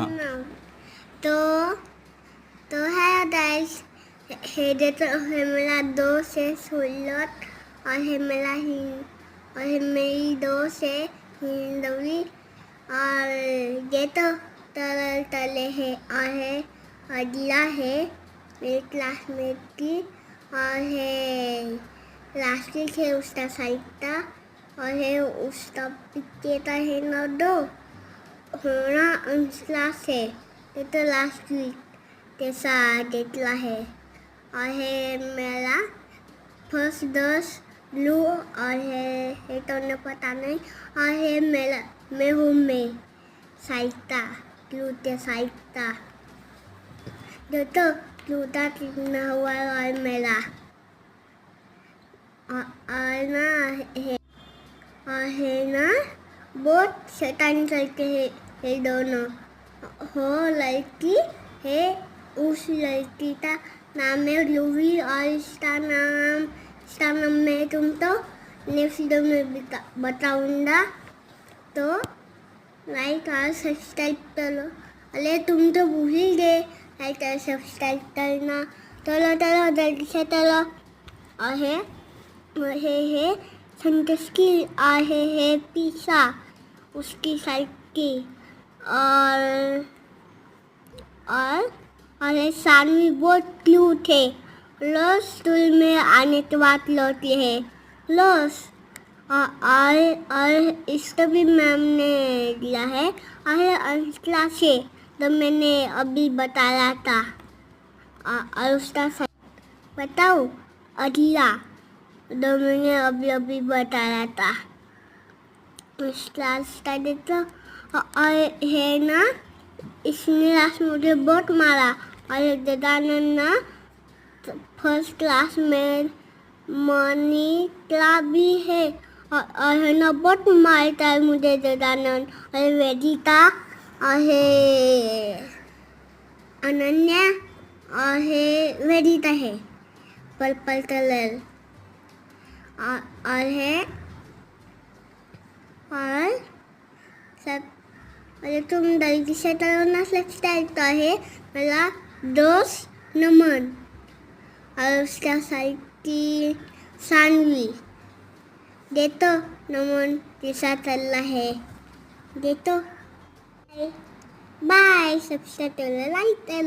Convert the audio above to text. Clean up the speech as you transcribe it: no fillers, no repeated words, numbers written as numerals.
हाँ। तो तो है गाइस, हे देतो है मेरा दोस्त है सुल्लत, और है मेरा और है मेरी दोस्त है हिंदवी, और ये तो तरल तले है, और है अगला है मेरे क्लासमेट की, और है लास्टिक है उसका साइटा, और है उसका पिकेटा है ना दो होना क्लास है, ये तो लास्ट वीक जैसा देखला है, और है मेरा फर्स्ट दोस्त ब्लू, और है तो उन्हें पता नहीं, और है मेरा मैं हूँ मैं साइटा ब्लू के साइटा जो तो ब्लूटा कितना हुआ और मेरा और ना है ना बहुत शैतानी करते हैं दोनों हो लड़की है, उस लड़की का नाम है लूवी, और इसका नाम मैं तुमको नेक्स्ट वीडियो में बताऊंगा, तो लाइक और सब्सक्राइब करो। अरे तुम तो भूल ही गए लाइक और सब्सक्राइब करना, चलो चलो जल्दी से चलो। और है संतोष की, और है पीसा उसकी साइड की, और है सानवी बहुत क्यूट है, लॉस स्कूल में आने के बाद लौटी है लॉस, और इसको भी मैम ने दिया है, और क्लास है तो मैंने अभी बताया था, और उसका बताओ अगला तो मैंने अभी बताया था उस क्लास का देखो, और है ना इसने आज मुझे बहुत मारा, और दादानंद ना फर्स्ट क्लास में मोनिका भी है, और है ना बहुत मारता है मुझे दादानंद, और वेदिता, और है अनन्या, और है वेदिता है पर्पल कलर, और है और सब, अरे तुम जल्दी से करो ना सब्सक्राइब, तो है मेरा दोस्त नमन, और उसका साइड की सानवी दे तो नमन जैसा चल रहा है दे तो बाय, सब्सक्राइब करो लाइक